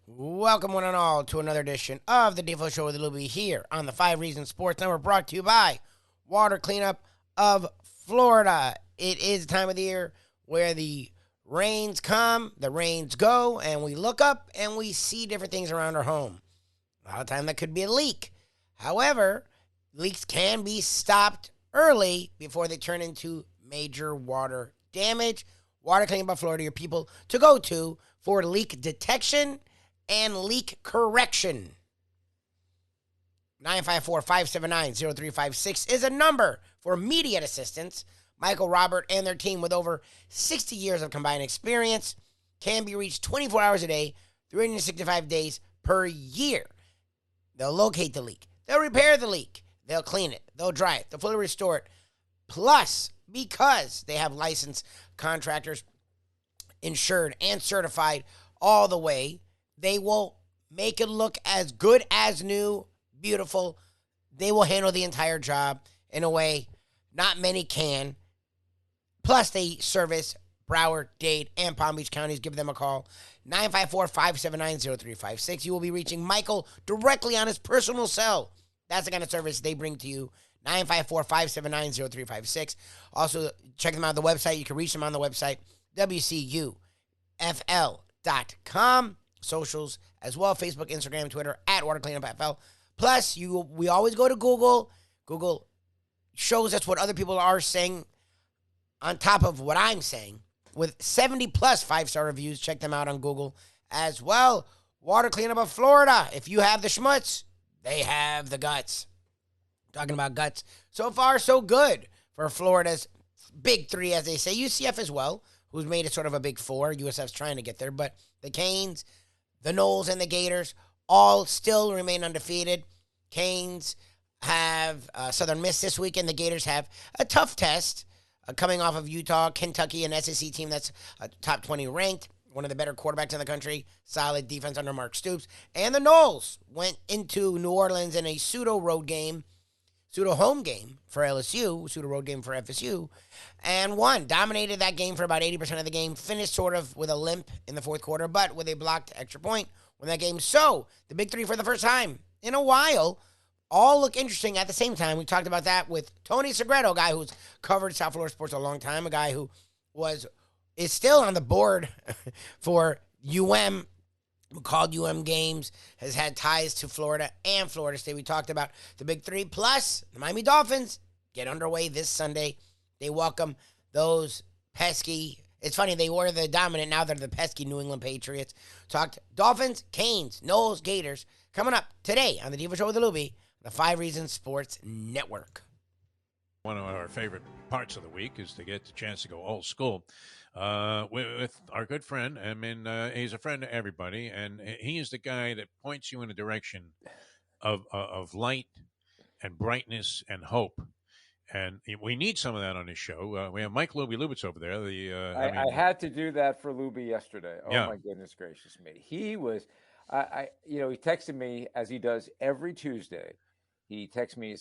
Welcome one and all to another edition of the Defo Show with Lubie here on the 5 Reasons Sports Network, brought to you by Water Cleanup of Florida. It is the time of the year where the rains come, the rains go, and we look up and we see different things around our home. A lot of time that could be a leak. However, leaks can be stopped early before they turn into major water damage. Water Cleanup of Florida, your people to go to for leak detection and leak correction. 954-579-0356 is a number for immediate assistance. Michael, Robert, and their team with over 60 years of combined experience can be reached 24 hours a day, 365 days per year. They'll locate the leak. They'll repair the leak. They'll clean it. They'll dry it. They'll fully restore it. Plus, because they have licensed contractors, insured and certified all the way, they will make it look as good as new, beautiful. They will handle the entire job in a way not many can. Plus, they service Broward, Dade, and Palm Beach counties. Give them a call, 954-579-0356. You will be reaching Michael directly on his personal cell. That's the kind of service they bring to you, 954-579-0356. Also, check them out on the website. You can reach them on the website, WCUFL.com. Socials as well, Facebook, Instagram, Twitter, at Water Cleanup FL. Plus, we always go to Google. Google shows us what other people are saying on top of what I'm saying. With 70 plus 5-star reviews, check them out on Google as well. Water Cleanup of Florida. If you have the schmutz, they have the guts. Talking about guts, so far so good for Florida's big three, as they say. UCF as well, who's made it sort of a big four. USF's trying to get there, but the Canes, the Noles, and the Gators all still remain undefeated. Canes have Southern Miss this weekend. The Gators have a tough test coming off of Utah, Kentucky, an SEC team that's top 20 ranked, one of the better quarterbacks in the country, solid defense under Mark Stoops. And the Noles went into New Orleans in a pseudo home game for LSU, pseudo road game for FSU, and won. Dominated that game for about 80% of the game. Finished sort of with a limp in the fourth quarter, but with a blocked extra point won that game. So, the big three for the first time in a while all look interesting at the same time. We talked about that with Tony Segreto, a guy who's covered South Florida sports a long time, a guy who is still on the board for UM, called UM games, has had ties to Florida and Florida State. We talked about the big three, plus the Miami Dolphins get underway this Sunday. They welcome those pesky, it's funny, they were the dominant, now they're the pesky New England Patriots. Talked Dolphins, Canes, Noles, Gators, coming up today on the Defo Show with Lubie, the 5 Reasons Sports Network. One of our favorite parts of the week is to get the chance to go old school with our good friend. I mean, he's a friend to everybody, and he is the guy that points you in a direction of light and brightness and hope. And we need some of that on this show. We have Mike Lubie over there. I had to do that for Lubie yesterday. Oh, yeah. My goodness gracious me. He was, he texted me as he does every Tuesday. He texted me,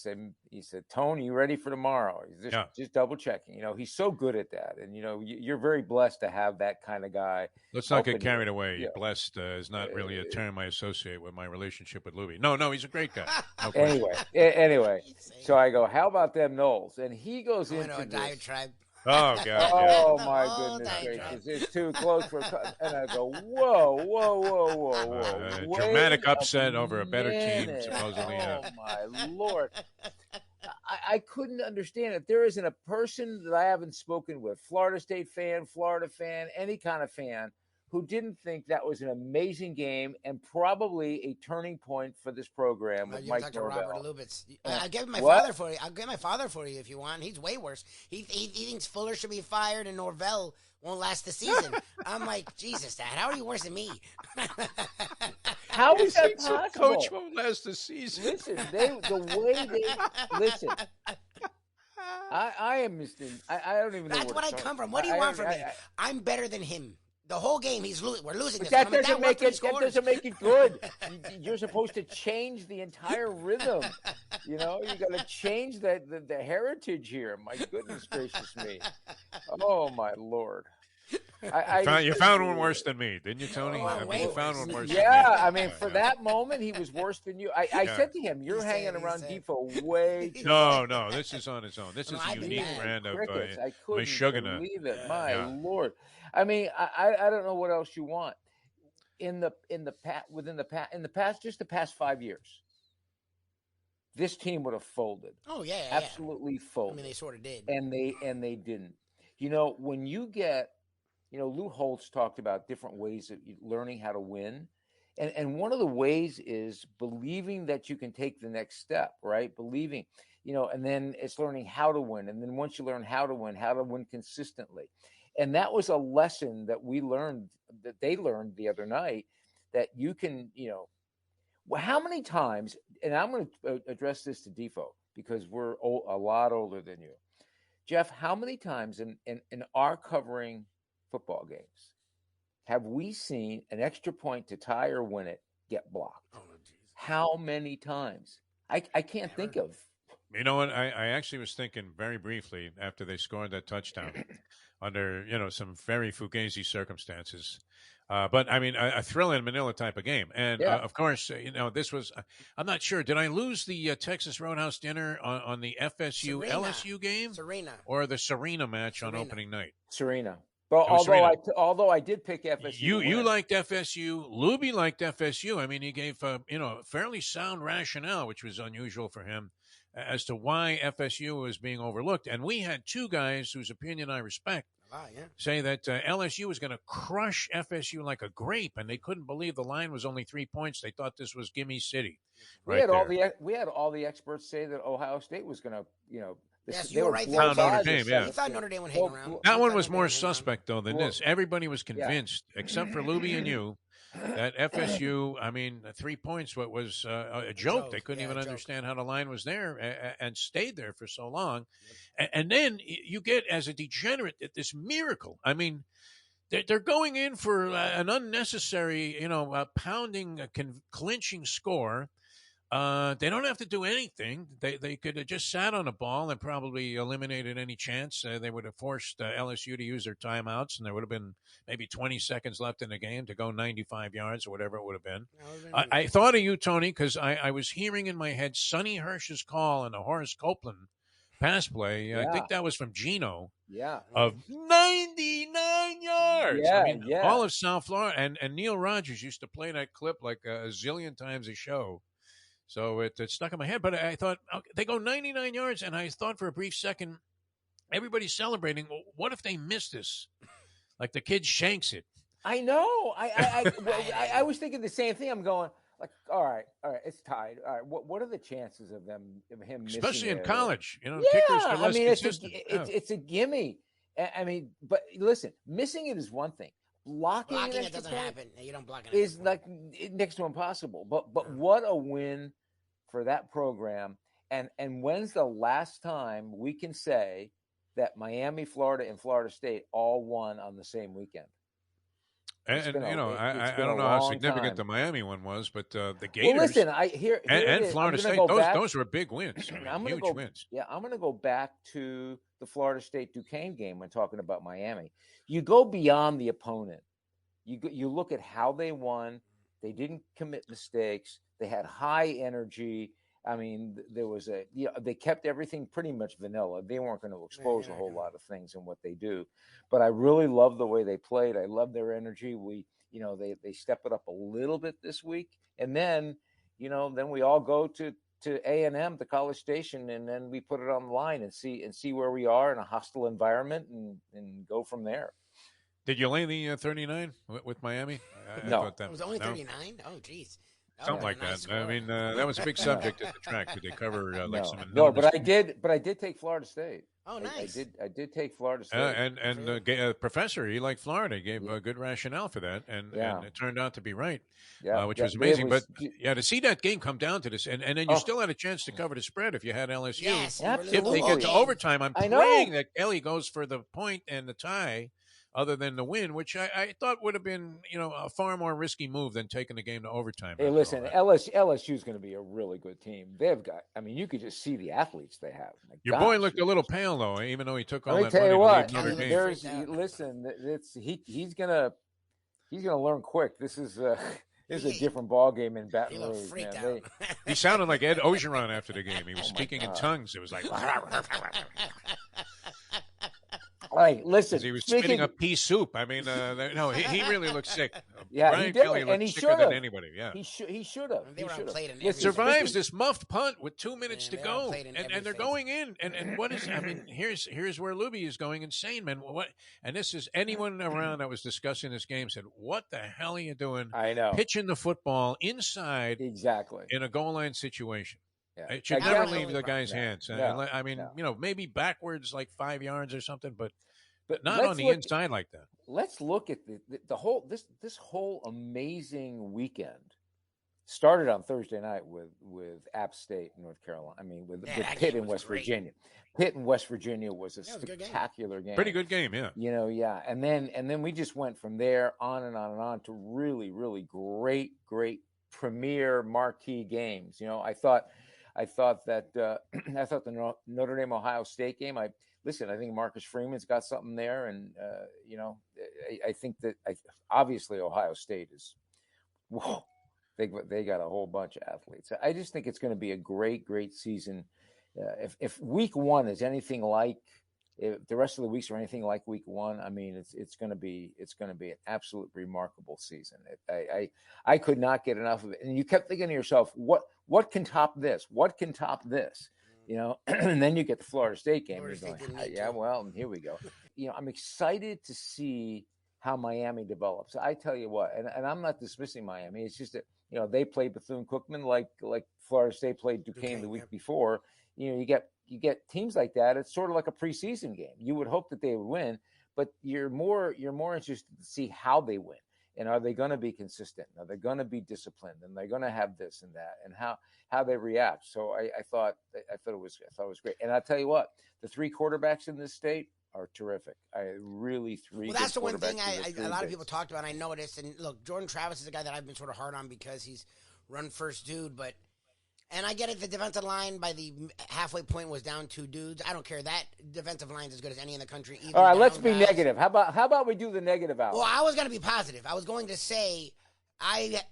he said, Tony, you ready for tomorrow? He's just double checking. He's so good at that. And, you're very blessed to have that kind of guy. Let's not get carried away. Yeah. Blessed is not really a term I associate with my relationship with Lubie. No, he's a great guy. No anyway. So I go, how about them Noles? And he goes into a diatribe. Oh, God. Oh, my goodness gracious. It's too close for and I go, whoa. Dramatic upset over a better team, supposedly. Oh, my Lord. I couldn't understand it. There isn't a person that I haven't spoken with, Florida State fan, Florida fan, any kind of fan, who didn't think that was an amazing game and probably a turning point for this program with Mike Norvell. I'll give my father for you. I'll give my father for you if you want. He's way worse. He thinks Fuller should be fired and Norvell won't last the season. I'm like, Jesus, Dad, how are you worse than me? How is that possible? Coach won't last the season. Listen, listen. I am Mr. I don't even know. That's what I come from. What do you want from me? I'm better than him. The whole game, we're losing this. That doesn't make it good. You're supposed to change the entire rhythm. You got to change the heritage here. My goodness gracious me. Oh, my Lord. You found one worse than me, didn't you, Tony? Oh, I mean, you found one worse. Yeah, than I mean, for that moment, he was worse than you. I said to him, "You're hanging around Defo way too much." No, this is on its own. This is a unique brand of I couldn't Meshuggah. believe it. My Lord. I mean, I don't know what else you want in the past just the past 5 years. This team would have folded. Oh yeah, absolutely folded. I mean, they sort of did, and they didn't. When you get, Lou Holtz talked about different ways of learning how to win, and one of the ways is believing that you can take the next step, right? Believing, and then it's learning how to win, and then once you learn how to win consistently, and that was a lesson that they learned the other night, that you can, how many times, and I'm going to address this to Defo because we're a lot older than you. Jeff, how many times in our covering football games have we seen an extra point to tie or win it get blocked? Oh, how many times? I can't think of. You know what? I actually was thinking very briefly after they scored that touchdown under, some very fugazi circumstances. But I mean, a thrill in Manila type of game. And of course, this was, I'm not sure. Did I lose the Texas Roadhouse dinner on the FSU LSU game? Serena. Or the Serena match on opening night? Serena. But although I did pick FSU. You liked FSU. Lubie liked FSU. I mean, he gave, fairly sound rationale, which was unusual for him, as to why FSU was being overlooked. And we had two guys whose opinion I respect. Say that LSU was going to crush FSU like a grape, and they couldn't believe the line was only 3 points. They thought this was Gimme City. We had all the experts say that Ohio State was going to, Yes, you were right. Notre Dame, yeah. You thought Notre Dame would hang around. That one was more suspect, though, than this. Everybody was convinced, except for Lubie and you, that FSU, 3 points was a joke. They couldn't even understand how the line was there and stayed there for so long. And then you get, as a degenerate, this miracle. I mean, they're going in for an unnecessary, pounding, clinching score. They don't have to do anything. They could have just sat on the ball and probably eliminated any chance. They would have forced LSU to use their timeouts, and there would have been maybe 20 seconds left in the game to go 95 yards or whatever it would have been. I thought of you, Tony, because I was hearing in my head Sonny Hirsch's call and the Horace Copeland pass play. I think that was from Gino. Yeah. Of 99 yards. All of South Florida. And Neil Rogers used to play that clip like a zillion times a show. So it stuck in my head. But I thought, they go 99 yards, and I thought for a brief second, everybody's celebrating. Well, what if they miss this? Like the kid shanks it. I know. I was thinking the same thing. I'm going, like, all right, it's tied. All right, what are the chances of him missing Especially in college. Kickers are less consistent. It's a gimme. I mean, but listen, missing it is one thing. Blocking it doesn't happen. You don't block it. Is like next to impossible. But what a win for that program. And when's the last time we can say that Miami, Florida, and Florida State all won on the same weekend? I don't know how significant the Miami one was, but the Gators. Well, listen, and Florida State, those were big wins. Huge wins. Yeah, I'm going to go back to the Florida State Duquesne game when talking about Miami. You go beyond the opponent. You look at how they won. They didn't commit mistakes. They had high energy. I mean, there was they kept everything pretty much vanilla. They weren't going to expose a whole lot of things in what they do. But I really love the way they played. I love their energy. They step it up a little bit this week. And then, then we all go to A&M, the College Station, and then we put it on the line and see where we are in a hostile environment and go from there. Did you lay the 39 with Miami? No. It was only 39? Oh, geez. Something like that. Score. I mean, that was a big subject at the track. Did they cover No, but I did take Florida State. Oh, nice. I did take Florida State. And the professor, he liked Florida. He gave a good rationale for that, and it turned out to be right, which was amazing. But to see that game come down to this, and then you still had a chance to cover the spread if you had LSU. Yes, if they get to overtime, I'm praying that Kelly goes for the point and the tie. other than the win, which I thought would have been, a far more risky move than taking the game to overtime. Hey, listen, LSU is going to be a really good team. They've got, I mean, you could just see the athletes they have. My Your gosh, boy looked a little pale, though, even though he took all let me that tell money you to what, leave Notre Dame. there's, listen, he's gonna learn quick. This is a different ball game in Baton Rouge, man. He sounded like Ed Ogeron after the game. He was speaking in tongues. It was like. Right, listen. He was spitting up pea soup. I mean, no, he really looked sick. Yeah, Brian he did, Kelly and he sicker than anybody. Yeah, he should have. He survives this muffed punt with 2 minutes to go, and they're going in. And what is? I mean, here's where Lubie is going insane, man. What? And this is anyone around that was discussing this game said, "What the hell are you doing? I know, pitching the football inside exactly in a goal line situation." Yeah. It should never leave the guy's hands. No, I mean, maybe backwards like 5 yards or something, but not on the inside like that. Let's look at the whole this whole amazing weekend. Started on Thursday night with App State, North Carolina. I mean, with Pitt in West Virginia. Pitt in West Virginia was a spectacular game. Pretty good game, yeah. Yeah. And then we just went from there on and on and on to really, really great premier marquee games. I thought that the Notre Dame Ohio State game. I think Marcus Freeman's got something there, and I think that obviously Ohio State is. Whoa, they got a whole bunch of athletes. I just think it's going to be a great season. If week one is anything like, if the rest of the weeks are anything like week one, I mean, it's going to be an absolute remarkable season. I could not get enough of it. And you kept thinking to yourself, what can top this? What can top this? And then you get the Florida State game. You're going, yeah, well, here we go. I'm excited to see how Miami develops. I tell you what, and I'm not dismissing Miami. It's just that, they played Bethune-Cookman like Florida State played Duquesne the week before. You get teams like that. It's sort of like a preseason game. You would hope that they would win, but you're more interested to see how they win. And are they going to be consistent? Are they going to be disciplined? And they're going to have this and that, and how they react. So I thought it was great. And I'll tell you what, the three quarterbacks in this state are terrific. Well, that's the one thing a lot of people talked about. I noticed. And look, Jordan Travis is a guy that I've been sort of hard on because he's run first dude, but. And I get it. The defensive line by the halfway point was down 2 dudes. I don't care. That defensive line is as good as any in the country. All right, let's be negative. How about we do the negative out? Well, I was going to be positive. I was going to say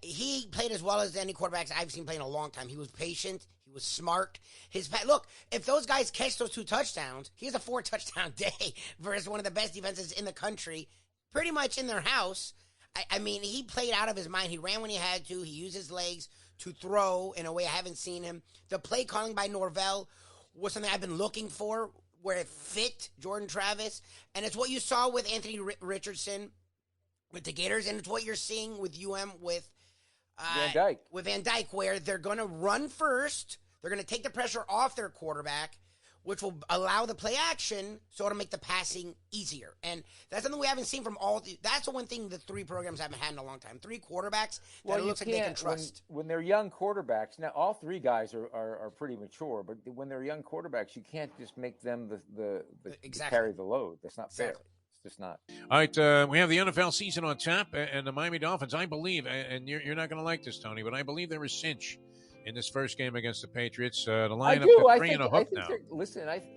he played as well as any quarterbacks I've seen play in a long time. He was patient. He was smart. Look, if those guys catch those 2 touchdowns, he has a 4-touchdown day versus one of the best defenses in the country, pretty much in their house. I mean, he played out of his mind. He ran when he had to. He used his legs to throw in a way I haven't seen him. The play calling by Norvell was something I've been looking for, where it fit Jordan Travis. And it's what you saw with Anthony Richardson with the Gators, and it's what you're seeing with with Van Dyke. With Van Dyke, where they're going to run first. They're going to take the pressure off their quarterback, which will allow the play action, so it'll make the passing easier. And that's something we haven't seen from that's the one thing the 3 programs haven't had in a long time. 3 quarterbacks that it looks like they can trust. When they're young quarterbacks, now all 3 guys are pretty mature, but when they're young quarterbacks, you can't just make them the carry the load. That's not fair. It's just not. All right, we have the NFL season on tap, and the Miami Dolphins, I believe, and you're not going to like this, Tony, but I believe they're a cinch in this first game against the Patriots. The line up to 3 and a hook now.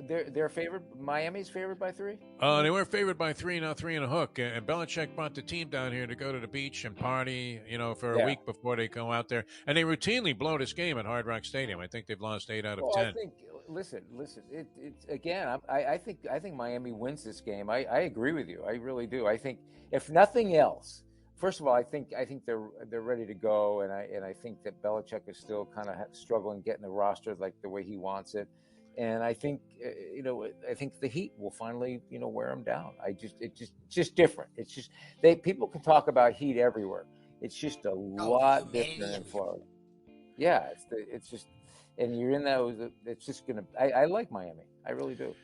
They're favored. Miami's favored by 3. They were favored by 3, now 3 and a hook. And Belichick brought the team down here to go to the beach and party, for a week before they go out there. And they routinely blow this game at Hard Rock Stadium. I think they've lost 8 out of 10. I think. Listen. It's again. I think Miami wins this game. I agree with you. I really do. I think if nothing else. First of all, I think they're ready to go, and I think that Belichick is still kind of struggling getting the roster like the way he wants it, and I think I think the Heat will finally wear them down. It's just different. It's just people can talk about Heat everywhere. It's just a lot different in Florida. Yeah, it's just, and you're in that. It's just gonna. I like Miami. I really do.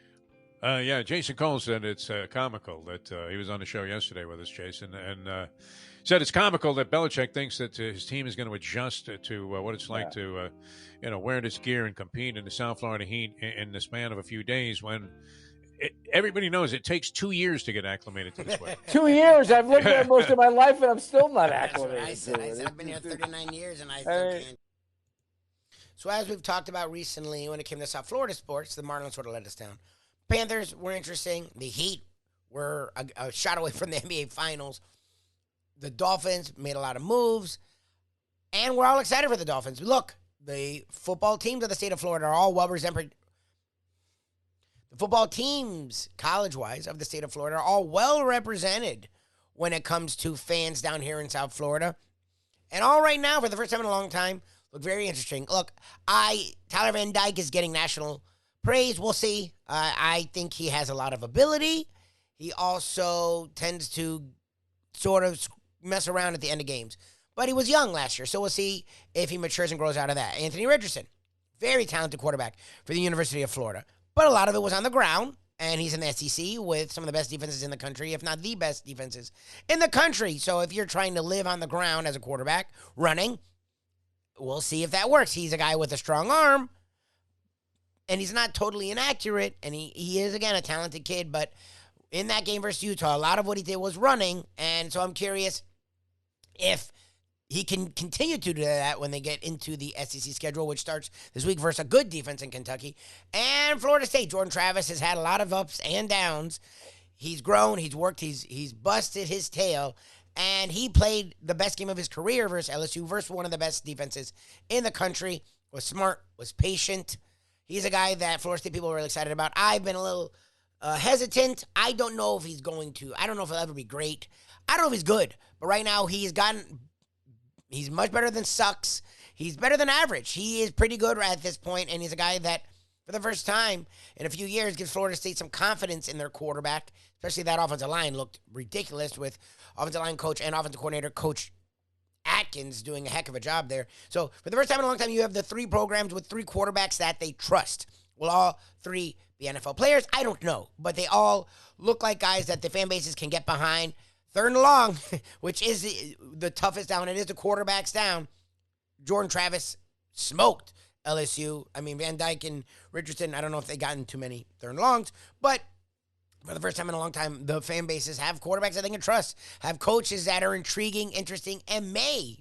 Yeah, Jason Cole said it's comical that he was on the show yesterday with us, Jason, and said it's comical that Belichick thinks that his team is going to adjust to what it's like to, wear this gear and compete in the South Florida Heat in the span of a few days when everybody knows it takes 2 years to get acclimated to this weather. 2 years. I've lived there most of my life, and I'm still not acclimated. I said I've been here 39 years, and I still can't. So as we've talked about recently, when it came to South Florida sports, the Marlins sort of let us down. Panthers were interesting. The Heat were a shot away from the NBA Finals. The Dolphins made a lot of moves, and we're all excited for the Dolphins. Look, the football teams of the state of Florida are all well represented. The football teams, college-wise, of the state of Florida are all well represented when it comes to fans down here in South Florida. And all right now, for the first time in a long time, look very interesting. Look, Tyler Van Dyke is getting national praise. We'll see. I think he has a lot of ability. He also tends to sort of mess around at the end of games. But he was young last year, so we'll see if he matures and grows out of that. Anthony Richardson, very talented quarterback for the University of Florida. But a lot of it was on the ground, and he's in the SEC with some of the best defenses in the country, if not the best defenses in the country. So if you're trying to live on the ground as a quarterback, running, we'll see if that works. He's a guy with a strong arm, and he's not totally inaccurate, and he is, again, a talented kid. But in that game versus Utah, a lot of what he did was running, and so I'm curious if he can continue to do that when they get into the SEC schedule, which starts this week versus a good defense in Kentucky. And Florida State, Jordan Travis has had a lot of ups and downs. He's grown, he's worked, he's busted his tail, and he played the best game of his career versus LSU, versus one of the best defenses in the country. Was smart, was patient. He's a guy that Florida State people are really excited about. I've been a little hesitant. I don't know if he's going to. I don't know if he'll ever be great. I don't know if he's good. But right now, he's much better than sucks. He's better than average. He is pretty good at this point, and he's a guy that, for the first time in a few years, gives Florida State some confidence in their quarterback, especially that offensive line looked ridiculous with offensive line coach and offensive coordinator Coach Atkins doing a heck of a job there. So for the first time in a long time, you have the three programs with three quarterbacks that they trust. Will all three be NFL players? I don't know, but they all look like guys that the fan bases can get behind. Third and long, which is the toughest down. It is the quarterbacks down. Jordan Travis smoked LSU. I mean, Van Dyke and Richardson, I don't know if they gotten too many third and longs, but for the first time in a long time, the fan bases have quarterbacks that they can trust, have coaches that are intriguing, interesting, and may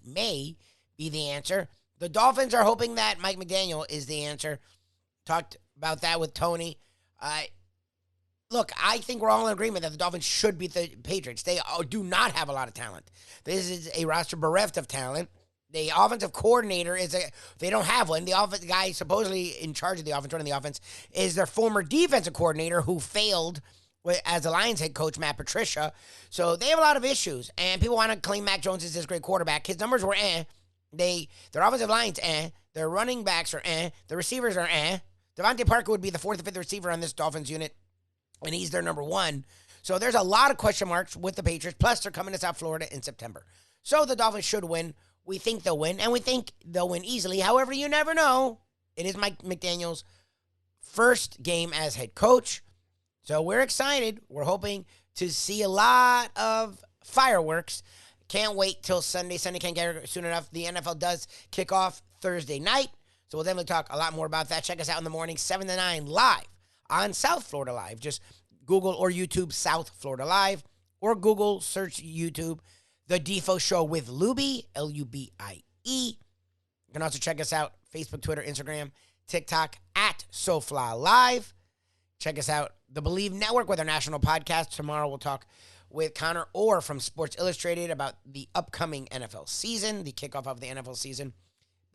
be the answer. The Dolphins are hoping that Mike McDaniel is the answer. Talked about that with Tony. Look, I think we're all in agreement that the Dolphins should beat the Patriots. They do not have a lot of talent. This is a roster bereft of talent. The offensive coordinator they don't have one. The guy supposedly in charge of the offense, running the offense, is their former defensive coordinator who failed as the Lions head coach, Matt Patricia. So they have a lot of issues, and people want to claim Mac Jones is this great quarterback. His numbers were Their offensive line's Their running backs are Their receivers are Devontae Parker would be the fourth or fifth receiver on this Dolphins unit, and he's their number one. So there's a lot of question marks with the Patriots. Plus, they're coming to South Florida in September. So the Dolphins should win. We think they'll win, and we think they'll win easily. However, you never know. It is Mike McDaniel's first game as head coach. So we're excited. We're hoping to see a lot of fireworks. Can't wait till Sunday. Sunday can't get here soon enough. The NFL does kick off Thursday night. So we'll definitely talk a lot more about that. Check us out in the morning, 7 to 9, live on South Florida Live. Just Google or YouTube South Florida Live, or Google, search YouTube, The Defo Show with Lubie, Lubie. You can also check us out, Facebook, Twitter, Instagram, TikTok, at SoFly Live. Check us out, the Believe Network, with our national podcast. Tomorrow we'll talk with Connor Orr from Sports Illustrated about the upcoming NFL season, the kickoff of the NFL season.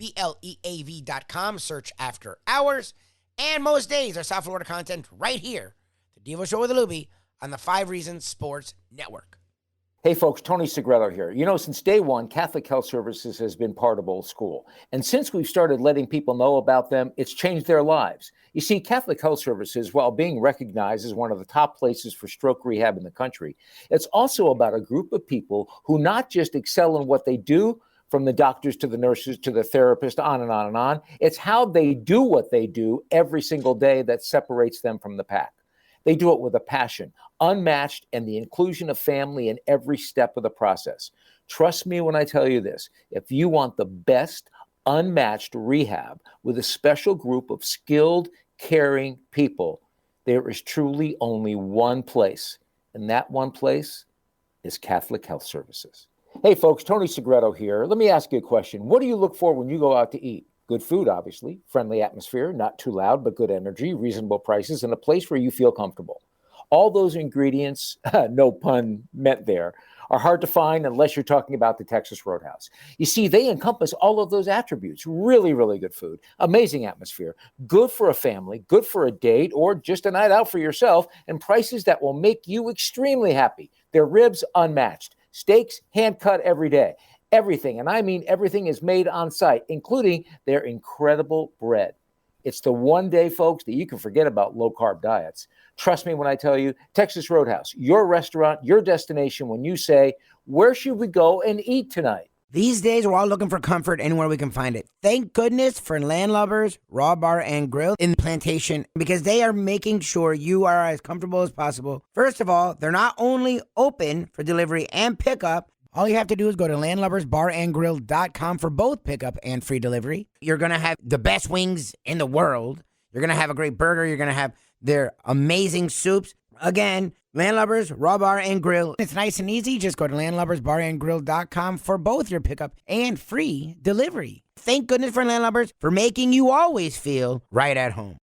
BLEAV.com, search After Hours. And most days, our South Florida content right here, The Defo Show with Lubie, on the 5 Reasons Sports Network. Hey folks, Tony Segreto here. You know, since day one, Catholic Health Services has been part of Old School. And since we've started letting people know about them, it's changed their lives. You see, Catholic Health Services, while being recognized as one of the top places for stroke rehab in the country, it's also about a group of people who not just excel in what they do, from the doctors to the nurses to the therapists, on and on and on. It's how they do what they do every single day that separates them from the pack. They do it with a passion, unmatched, and the inclusion of family in every step of the process. Trust me when I tell you this. If you want the best, unmatched rehab with a special group of skilled, caring people, there is truly only one place, and that one place is Catholic Health Services. Hey, folks, Tony Segreto here. Let me ask you a question. What do you look for when you go out to eat? Good food, obviously, friendly atmosphere, not too loud, but good energy, reasonable prices, and a place where you feel comfortable. All those ingredients, no pun meant there, are hard to find unless you're talking about the Texas Roadhouse. You see, they encompass all of those attributes. Really, really good food, amazing atmosphere, good for a family, good for a date, or just a night out for yourself, and prices that will make you extremely happy. Their ribs unmatched, steaks hand-cut every day. Everything, and I mean everything, is made on site, including their incredible bread. It's the one day, folks, that you can forget about low-carb diets. Trust me when I tell you, Texas Roadhouse, your restaurant, your destination when you say, where should we go and eat tonight? These days, we're all looking for comfort anywhere we can find it. Thank goodness for Landlubbers Raw Bar and Grill in Plantation, because they are making sure you are as comfortable as possible. First of all, they're not only open for delivery and pickup. All you have to do is go to landlubbersbarandgrill.com for both pickup and free delivery. You're going to have the best wings in the world. You're going to have a great burger. You're going to have their amazing soups. Again, Landlubbers Raw Bar and Grill. It's nice and easy. Just go to landlubbersbarandgrill.com for both your pickup and free delivery. Thank goodness for Landlubbers for making you always feel right at home.